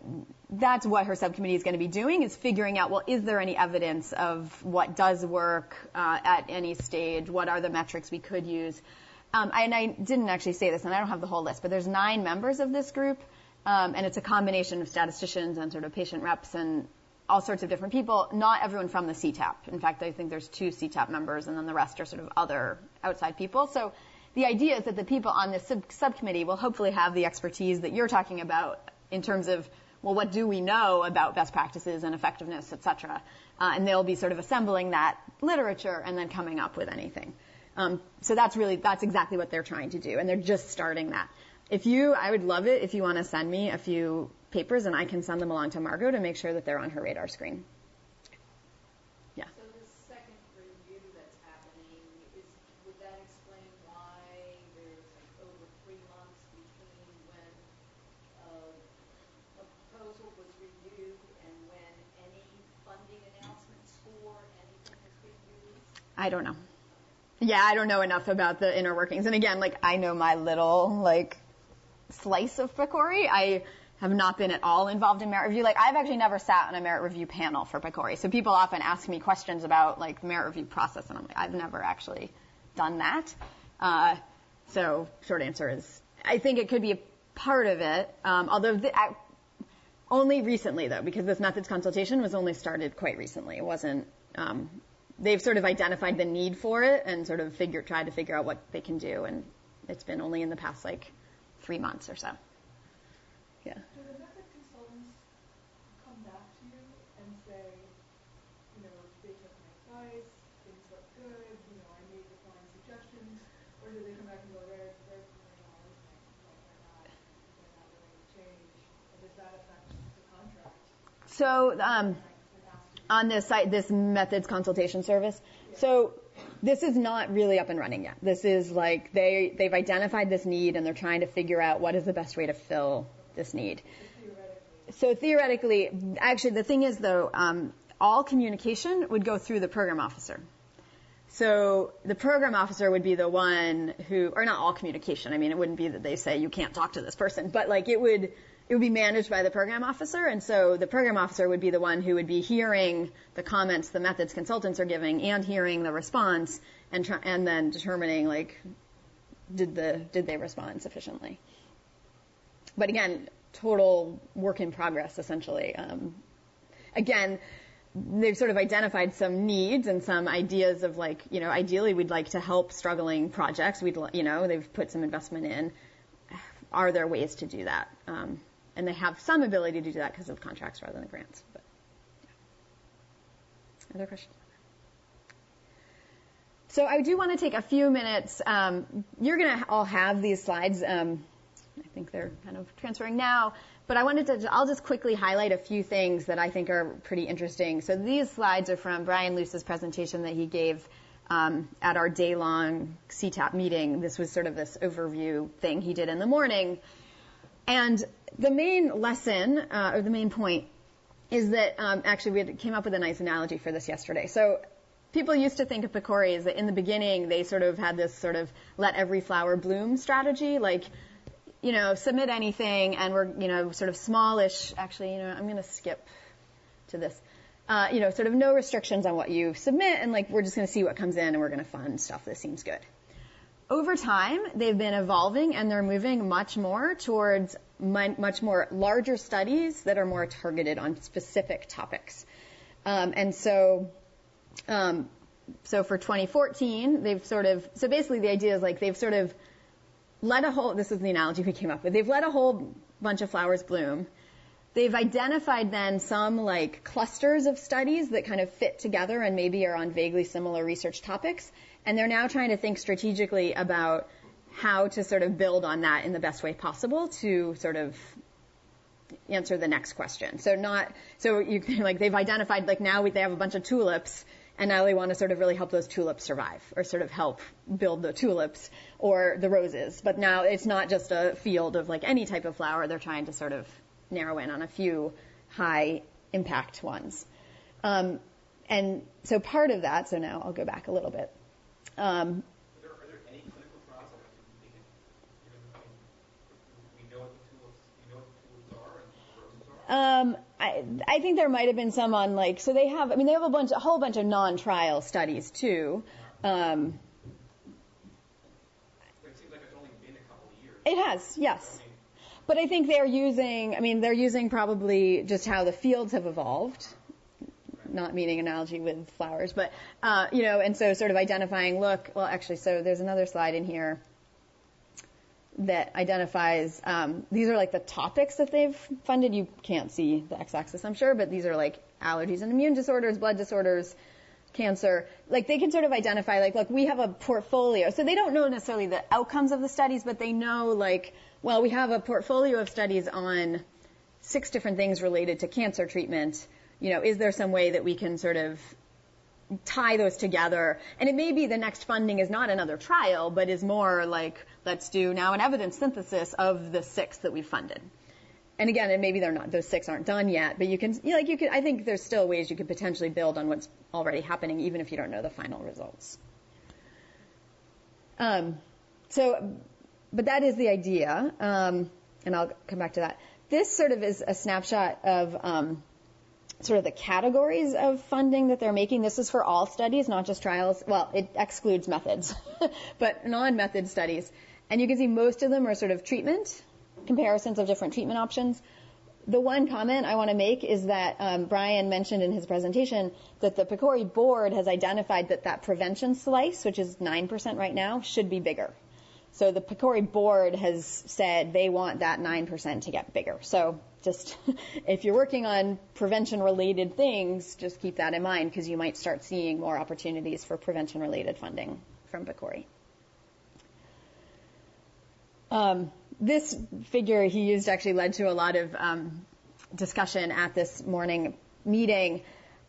S2: that's what her subcommittee is going to be doing, is figuring out, well, is there any evidence of what does work at any stage? What are the metrics we could use? And I didn't actually say this, and I don't have the whole list, but there's 9 members of this group, and it's a combination of statisticians and sort of patient reps and all sorts of different people, not everyone from the CTAP. In fact, I think there's 2 CTAP members, and then the rest are sort of other outside people. So the idea is that the people on this subcommittee will hopefully have the expertise that you're talking about in terms of, well, what do we know about best practices and effectiveness, et cetera? And they'll be sort of assembling that literature and then coming up with anything. So that's exactly what they're trying to do, and they're just starting that. I would love it if you want to send me a few papers, and I can send them along to Margot to make sure that they're on her radar screen. Yeah.
S6: So the second review that's happening, would that explain why there's over 3 months between when a proposal was reviewed and when any funding announcements for anything has been released?
S2: I don't know. Yeah, I don't know enough about the inner workings. And again, I know my little, slice of PCORI. I have not been at all involved in merit review. I've actually never sat on a merit review panel for PCORI. So people often ask me questions about, the merit review process, and I'm like, I've never actually done that. So short answer is, I think it could be a part of it, although only recently, though, because this methods consultation was only started quite recently. It wasn't, they've sort of identified the need for it and sort of tried to figure out what they can do, and it's been only in the past, 3 months or so. Yeah.
S3: Do the method consultants come back to you and say, they took my advice, things look good, I made the following suggestions, or do they come back and go, they're putting all those things, they're not willing to change, and does that affect the contract?
S2: So on this site, this methods consultation service, so this is not really up and running yet. This is they've identified this need and they're trying to figure out what is the best way to fill this need. So theoretically, actually the thing is though, all communication would go through the program officer. So the program officer would be the one who, or not all communication. It wouldn't be that they say you can't talk to this person, but it would be managed by the program officer, and so the program officer would be the one who would be hearing the comments the methods consultants are giving and hearing the response and then determining did they respond sufficiently. But again, total work in progress essentially. Again, they've sort of identified some needs and some ideas of ideally we'd like to help struggling projects. They've put some investment in. Are there ways to do that? And they have some ability to do that because of contracts rather than grants. But, yeah. Other questions? So I do want to take a few minutes. You're going to all have these slides. I think they're kind of transferring now. But I'll just quickly highlight a few things that I think are pretty interesting. So these slides are from Brian Luce's presentation that he gave at our day-long CTAP meeting. This was sort of this overview thing he did in the morning. And the main lesson, or the main point, is that actually we came up with a nice analogy for this yesterday. So people used to think of PCORI as that in the beginning they sort of had this sort of let every flower bloom strategy, like, submit anything and we're, sort of smallish. Actually, I'm going to skip to this. Sort of no restrictions on what you submit, and like we're just going to see what comes in and we're going to fund stuff that seems good. Over time, they've been evolving and they're moving much more towards much more larger studies that are more targeted on specific topics. So for 2014, so basically the idea is like they've sort of this is the analogy we came up with, they've let a whole bunch of flowers bloom. They've identified then some like clusters of studies that kind of fit together and maybe are on vaguely similar research topics. And they're now trying to think strategically about how to sort of build on that in the best way possible to sort of answer the next question. So they've identified, like now they have a bunch of tulips and now they want to sort of really help those tulips survive or sort of help build the tulips or the roses. But now it's not just a field of like any type of flower. They're trying to sort of narrow in on a few high impact ones. And so part of that, so now I'll go back a little bit.
S5: Are there any clinical trials that we know what the tulips are and the roses are?
S2: I think there might have been some on they have a whole bunch of non-trial studies too.
S5: But it seems like it's only been a couple of years.
S2: It has, yes. But I think they're using probably just how the fields have evolved, not meaning analogy with flowers, but, and so sort of identifying, so there's another slide in here that identifies, these are like the topics that they've funded. You can't see the x-axis, I'm sure, but these are like allergies and immune disorders, blood disorders, cancer. Like they can sort of identify, look, we have a portfolio. So they don't know necessarily the outcomes of the studies, but they know we have a portfolio of studies on 6 different things related to cancer treatment. Is there some way that we can sort of tie those together? And it may be the next funding is not another trial, but is more like, let's do now an evidence synthesis of the 6 that we've funded. And again, and maybe those 6 aren't done yet, but I think there's still ways you could potentially build on what's already happening, even if you don't know the final results. But that is the idea, and I'll come back to that. This sort of is a snapshot of sort of the categories of funding that they're making. This is for all studies, not just trials. Well, it excludes methods, but non-method studies. And you can see most of them are sort of treatment, comparisons of different treatment options. The one comment I want to make is that Brian mentioned in his presentation that the PCORI board has identified that prevention slice, which is 9% right now, should be bigger. So the PCORI board has said they want that 9% to get bigger. So just if you're working on prevention-related things, just keep that in mind because you might start seeing more opportunities for prevention-related funding from PCORI. This figure he used actually led to a lot of discussion at this morning meeting.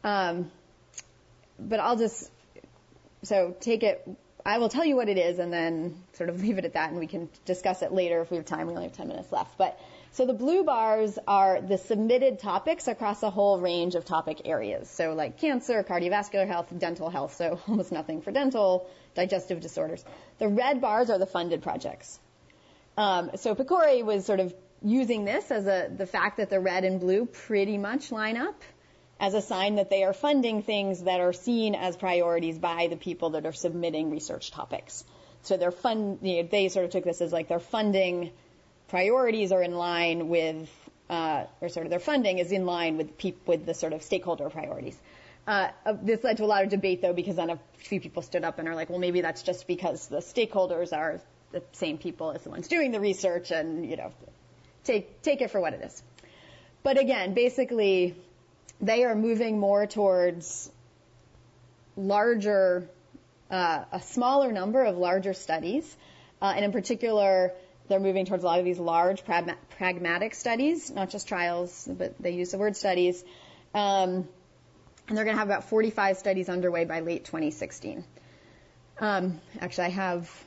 S2: But I'll just, take it, I will tell you what it is and then sort of leave it at that and we can discuss it later if we have time. We only have 10 minutes left. So the blue bars are the submitted topics across a whole range of topic areas. So like cancer, cardiovascular health, dental health, so almost nothing for dental, digestive disorders. The red bars are the funded projects. So PCORI was sort of using this as the fact that the red and blue pretty much line up as a sign that they are funding things that are seen as priorities by the people that are submitting research topics. So they sort of took this as like their funding priorities are in line with, their funding is in line with the sort of stakeholder priorities. This led to a lot of debate though, because then a few people stood up and are like, well, maybe that's just because the stakeholders are the same people as the ones doing the research and, take it for what it is. But again, basically, they are moving more towards a smaller number of larger studies. And in particular, they're moving towards a lot of these large pragmatic studies, not just trials, but they use the word studies. And they're going to have about 45 studies underway by late 2016. Actually, I have,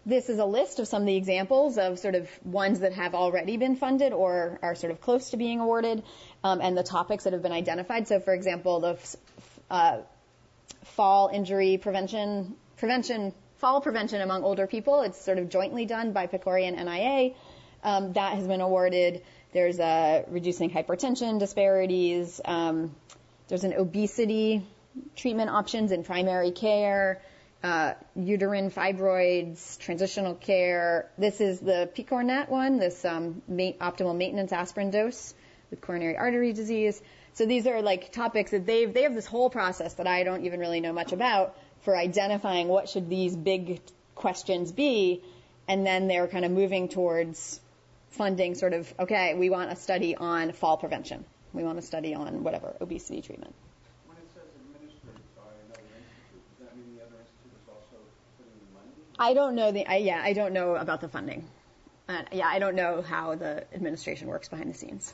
S2: this is a list of some of the examples of sort of ones that have already been funded or are sort of close to being awarded, and the topics that have been identified. So, for example, the fall injury prevention, fall prevention among older people, it's sort of jointly done by PCORI and NIA. That has been awarded. There's reducing hypertension disparities. There's an obesity treatment options in primary care, uterine fibroids, transitional care. This is the PCORNet one, this optimal maintenance aspirin dose with coronary artery disease. So these are like topics that they have this whole process that I don't even really know much about for identifying what should these big questions be, and then they're kind of moving towards funding sort of, okay, we want a study on fall prevention. We want a study on whatever, obesity treatment.
S7: When it says administered by another institute, does that mean the other institute is also putting the money?
S2: I don't know I don't know about the funding. I don't know how the administration works behind the scenes.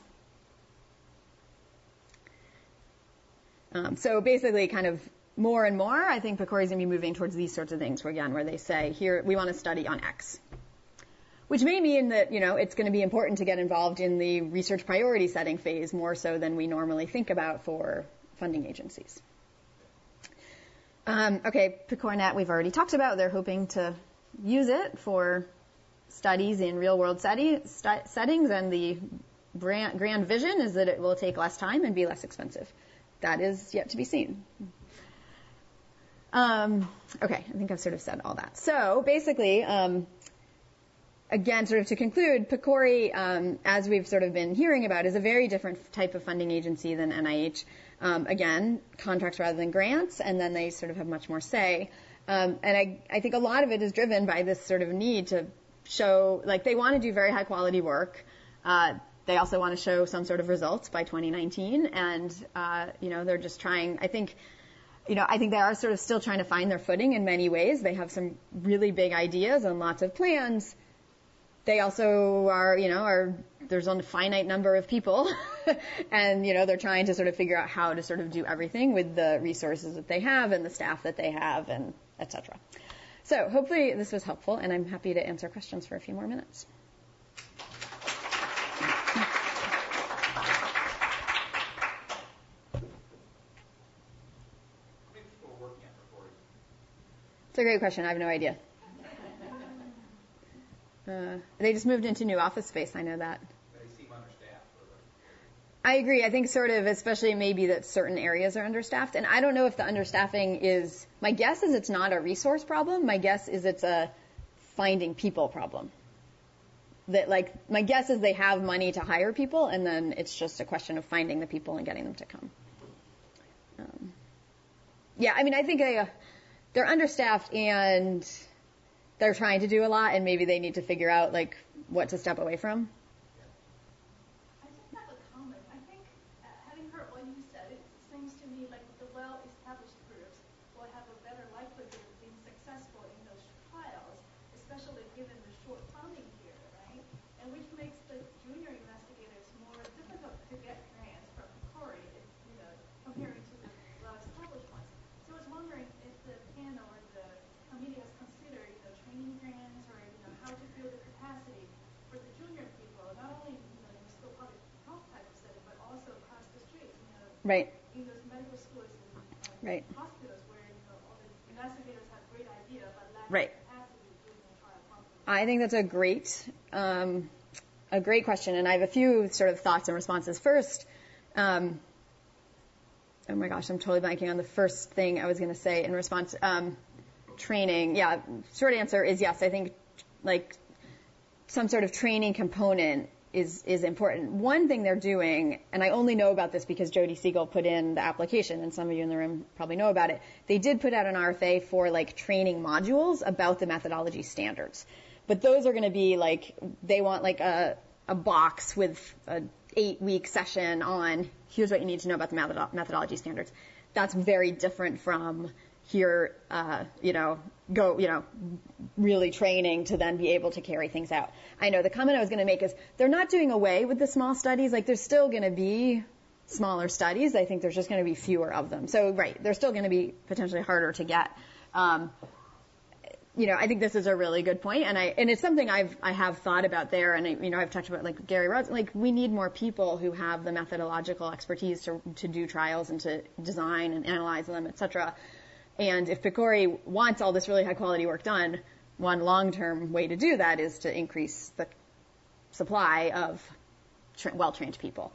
S2: So basically kind of more and more, I think PCORI is going to be moving towards these sorts of things where they say, here, we want to study on X. Which may mean that, it's going to be important to get involved in the research priority setting phase more so than we normally think about for funding agencies. Okay, PCORNet we've already talked about. They're hoping to use it for studies in real-world settings, and the grand vision is that it will take less time and be less expensive. That is yet to be seen. Okay, I think I've sort of said all that. So basically, again, sort of to conclude, PCORI, as we've sort of been hearing about, is a very different type of funding agency than NIH. Again, contracts rather than grants, and then they sort of have much more say. And I think a lot of it is driven by this sort of need to show, like, they want to do very high quality work. They also want to show some sort of results by 2019, and, they're just trying, I think they are sort of still trying to find their footing in many ways. They have some really big ideas and lots of plans. They also are, there's only a finite number of people, and, they're trying to sort of figure out how to sort of do everything with the resources that they have and the staff that they have, and et cetera. So hopefully this was helpful, and I'm happy to answer questions for a few more minutes. It's a great question. I have no idea. They just moved into new office space. I know that.
S5: They seem understaffed.
S2: I agree. I think sort of, especially maybe that certain areas are understaffed. And I don't know if the understaffing is, my guess is it's not a resource problem. My guess is it's a finding people problem. That, like, my guess is they have money to hire people, and then it's just a question of finding the people and getting them to come. I think they're understaffed and they're trying to do a lot, and maybe they need to figure out, like, what to step away from.
S4: I just have a comment. I think, having heard what you said, it seems to me like the well-established groups will have a better likelihood of being successful in those trials, especially given the short funding period, right? And which makes the junior investigators more difficult to get grants from PCORI, comparing to the well-established ones. So I was wondering if the panel or the committee has considered, training grants or, how to build the capacity for the junior people, not only, in the school public health type of setting, but also across the street,
S2: Right.
S4: in those medical schools and
S2: Right.
S4: hospitals where, all the investigators have great idea, but lack
S2: Right.
S4: capacity to do the trial properly.
S2: I think that's a great question, and I have a few sort of thoughts and responses. First, oh my gosh, I'm totally blanking on the first thing I was going to say in response. Training, yeah, short answer is yes. I think, like, some sort of training component is important. One thing they're doing, and I only know about this because Jody Siegel put in the application, and some of you in the room probably know about it. They did put out an RFA for, like, training modules about the methodology standards. But those are going to be, like, they want, like, a box with an 8-week session on here's what you need to know about the methodology standards. That's very different from here, really training to then be able to carry things out. I know the comment I was going to make is they're not doing away with the small studies. Like, there's still going to be smaller studies. I think there's just going to be fewer of them. So, right, they're still going to be potentially harder to get. I think this is a really good point, and it's something I have thought about there, and I've talked about like Gary Rhodes. Like, we need more people who have the methodological expertise to do trials and to design and analyze them, etc. And if PCORI wants all this really high quality work done, one long-term way to do that is to increase the supply of well-trained people.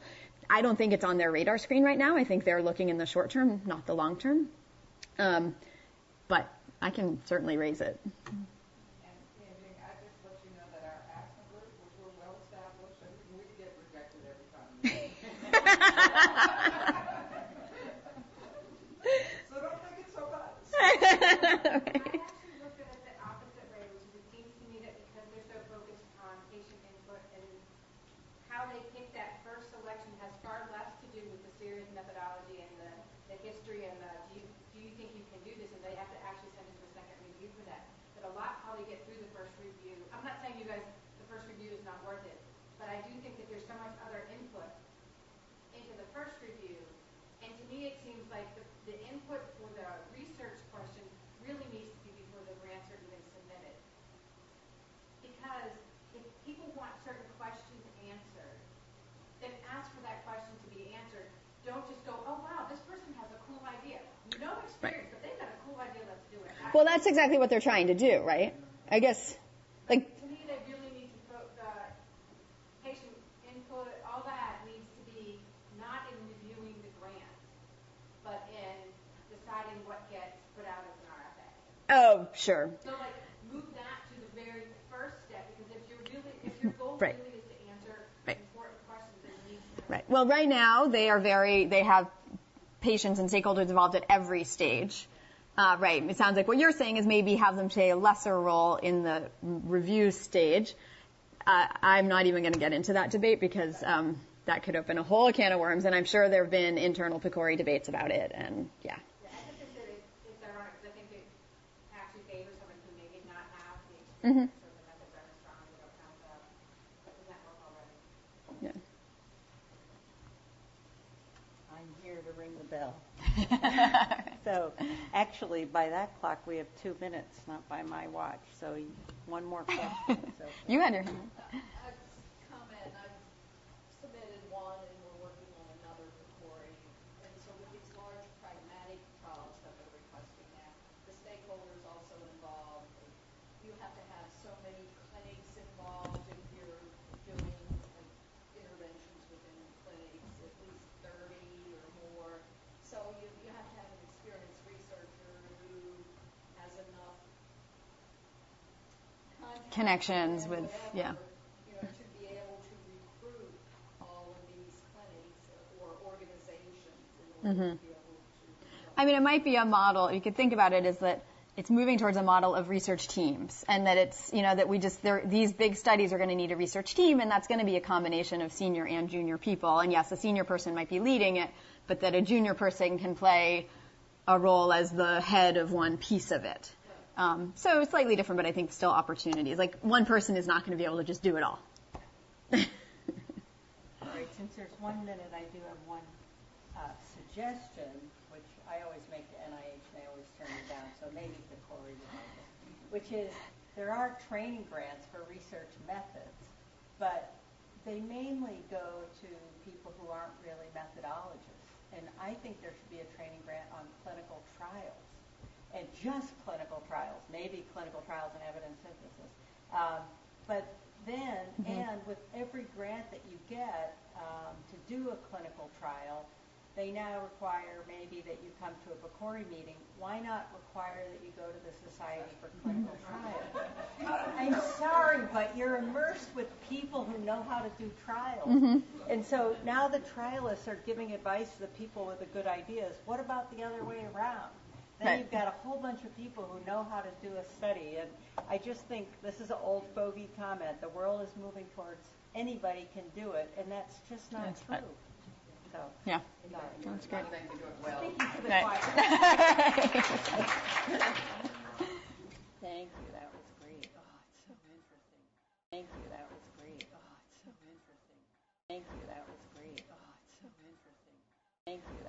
S2: I don't think it's on their radar screen right now. I think they're looking in the short term, not the long term. But I can certainly raise it.
S3: And I just let you know that our asthma group, which we're well established, and we get rejected every time. So don't think it's so bad.
S6: I actually looked at it the opposite way, which is it seems to me that because they're so focused on patient input and how they pick that first selection has far less to do with the series methodology and the history and do you think you can do this, and they have to actually send it to a second review for that. But a lot probably get through the first review. I'm not saying you guys, the first review is not worth it, but I do think that there's so much other input into the first review, and to me it seems like the input for the research question really needs to be before the grants are even submitted. Because if people want certain questions answered, then ask for that question to be answered. Don't just go, oh wow, this person has a cool idea. No experience, but they've got a cool idea, let's do it.
S2: Well, that's exactly what they're trying to do, right? I guess, like...
S6: To me, they really need to put the patient input, all that needs to be not in reviewing the grant, but in deciding what gets put out as an RFA.
S2: Oh, sure.
S6: So, like, move that to the very first step, because if your goal
S2: Right.
S6: really is to answer important questions, then you need to...
S2: Right. Well, right now, they have patients and stakeholders involved at every stage. Right. It sounds like what you're saying is maybe have them play a lesser role in the review stage. I'm not even going to get into that debate because that could open a whole can of worms, and I'm sure there have been internal PCORI debates about it, and yeah.
S6: Yeah, I just think that it's ironic, because I think it actually favors someone who maybe not have the experience, so the methods aren't as strong, they don't have the network already.
S2: Yeah.
S1: I'm here to ring the bell. So actually, by that clock, we have 2 minutes, not by my watch. So one more question. So.
S2: You had your hand.
S6: I've commented, I've submitted one, and we're working on another PCORI. And so with these large pragmatic trials that they're requesting now, the stakeholders also involved. You have to have so many clinics involved if you're doing like interventions within clinics, at least 30 or more. So you have to have an experienced researcher who has enough
S2: Connections with, yeah.
S6: To be able to recruit all of these clinics or organizations in order to be able to...
S2: I mean, it might be a model. You could think about it as that it's moving towards a model of research teams, and that it's, that these big studies are going to need a research team, and that's going to be a combination of senior and junior people. And yes, a senior person might be leading it, but that a junior person can play a role as the head of one piece of it. So it's slightly different, but I think still opportunities. Like, one person is not going to be able to just do it all.
S1: All right, since there's 1 minute, I do have one suggestion, which I always make to NIH, and they always turn me down, so maybe PCORI would like it, which is there are training grants for research methods, but they mainly go to people who aren't really methodologists. And I think there should be a training grant on clinical trials. And just clinical trials, maybe clinical trials and evidence synthesis. But then, and with every grant that you get to do a clinical trial, they now require maybe that you come to a PCORI meeting. Why not require that you go to the Society for Clinical Trials? I'm sorry, but you're immersed with people who know how to do trials. And so now the trialists are giving advice to the people with the good ideas. What about the other way around? Then you've got a whole bunch of people who know how to do a study. And I just think this is an old fogey comment. The world is moving towards anybody can do it, and that's just not true. So,
S2: Yeah,
S1: sorry.
S2: that's great.
S3: Thank you, do it well.
S1: Thank you for the
S2: Right.
S1: quiet. Thank you, that was great. Oh, it's so interesting. Thank you, that was great. Oh, it's so interesting. Thank you, that was great. Oh, it's so interesting. Thank you.